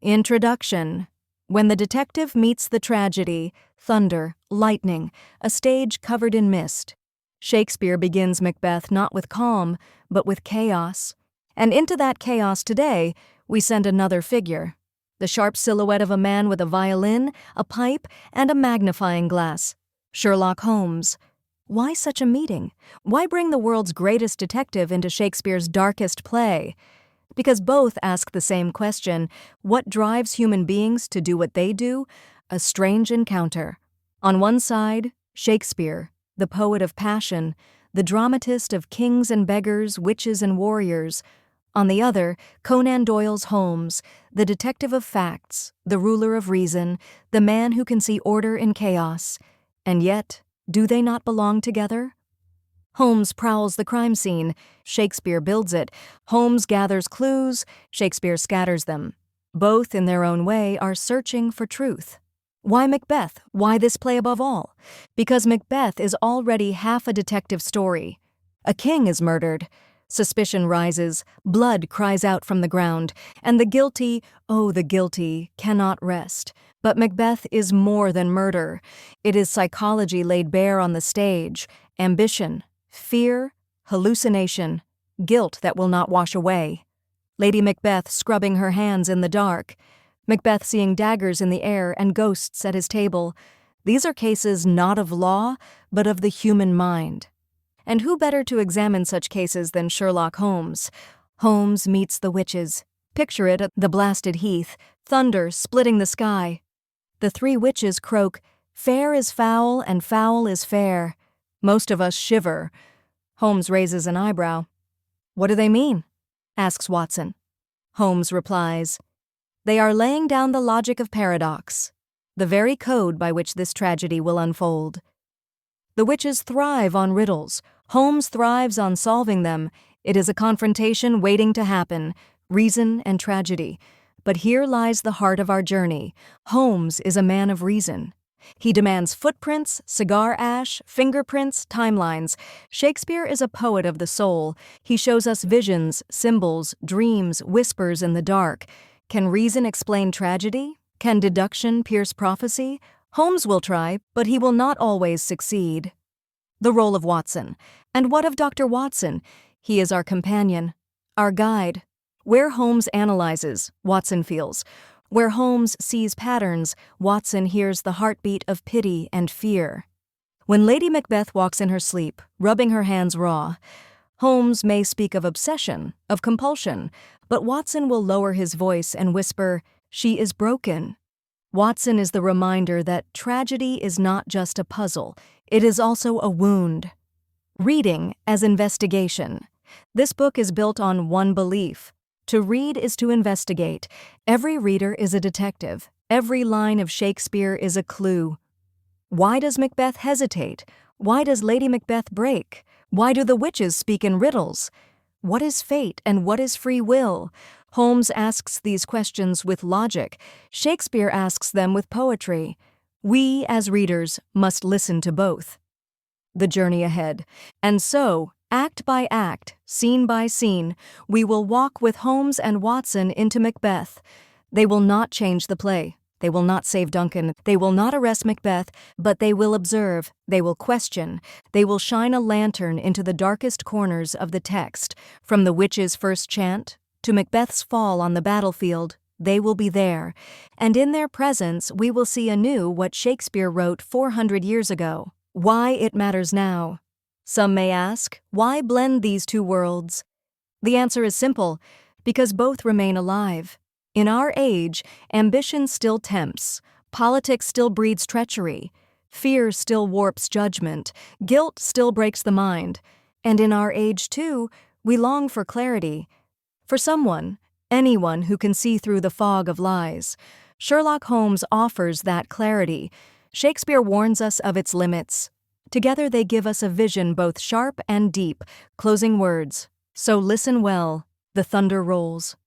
Introduction. When the detective meets the tragedy, thunder, lightning, a stage covered in mist. Shakespeare begins Macbeth not with calm, but with chaos. And into that chaos today, we send another figure. The sharp silhouette of a man with a violin, a pipe, and a magnifying glass. Sherlock Holmes. Why such a meeting? Why bring the world's greatest detective into Shakespeare's darkest play? Because both ask the same question: what drives human beings to do what they do? A strange encounter. On one side, Shakespeare, the poet of passion, the dramatist of kings and beggars, witches and warriors. On the other, Conan Doyle's Holmes, the detective of facts, the ruler of reason, the man who can see order in chaos. And yet, do they not belong together? Holmes prowls the crime scene, Shakespeare builds it. Holmes gathers clues, Shakespeare scatters them. Both, in their own way, are searching for truth. Why Macbeth? Why this play above all? Because Macbeth is already half a detective story. A king is murdered. Suspicion rises, blood cries out from the ground, and the guilty, oh the guilty, cannot rest. But Macbeth is more than murder. It is psychology laid bare on the stage, ambition, fear, hallucination, guilt that will not wash away. Lady Macbeth scrubbing her hands in the dark. Macbeth seeing daggers in the air and ghosts at his table. These are cases not of law, but of the human mind. And who better to examine such cases than Sherlock Holmes? Holmes meets the witches. Picture it at the blasted heath, thunder splitting the sky. The three witches croak, "Fair is foul and foul is fair." Most of us shiver. Holmes raises an eyebrow. "What do they mean?" asks Watson. Holmes replies, "They are laying down the logic of paradox, the very code by which this tragedy will unfold." The witches thrive on riddles. Holmes thrives on solving them. It is a confrontation waiting to happen, reason and tragedy. But here lies the heart of our journey. Holmes is a man of reason. He demands footprints, cigar ash, fingerprints, timelines. Shakespeare is a poet of the soul. He shows us visions, symbols, dreams, whispers in the dark. Can reason explain tragedy? Can deduction pierce prophecy? Holmes will try, but he will not always succeed. The role of Watson. And what of Dr. Watson? He is our companion, our guide. Where Holmes analyzes, Watson feels. Where Holmes sees patterns, Watson hears the heartbeat of pity and fear. When Lady Macbeth walks in her sleep, rubbing her hands raw, Holmes may speak of obsession, of compulsion, but Watson will lower his voice and whisper, "She is broken." Watson is the reminder that tragedy is not just a puzzle, it is also a wound. Reading as investigation. This book is built on one belief. To read is to investigate. Every reader is a detective. Every line of Shakespeare is a clue. Why does Macbeth hesitate? Why does Lady Macbeth break? Why do the witches speak in riddles? What is fate and what is free will? Holmes asks these questions with logic. Shakespeare asks them with poetry. We, as readers, must listen to both. The journey ahead. And so, act by act, scene by scene, we will walk with Holmes and Watson into Macbeth. They will not change the play. They will not save Duncan. They will not arrest Macbeth, but they will observe. They will question. They will shine a lantern into the darkest corners of the text. From the witch's first chant to Macbeth's fall on the battlefield, they will be there. And in their presence, we will see anew what Shakespeare wrote 400 years ago. Why it matters now. Some may ask, why blend these two worlds? The answer is simple, because both remain alive. In our age, ambition still tempts, politics still breeds treachery, fear still warps judgment, guilt still breaks the mind. And in our age, too, we long for clarity. For someone, anyone who can see through the fog of lies. Sherlock Holmes offers that clarity. Shakespeare warns us of its limits. Together they give us a vision both sharp and deep. Closing words. So listen well. The thunder rolls.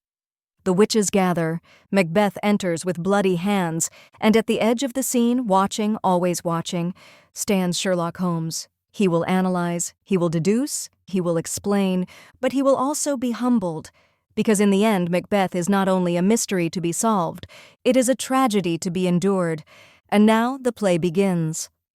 The witches gather. Macbeth enters with bloody hands, and at the edge of the scene, watching, always watching, stands Sherlock Holmes. He will analyze, he will deduce, he will explain, but he will also be humbled, because in the end, Macbeth is not only a mystery to be solved, it is a tragedy to be endured. And now the play begins.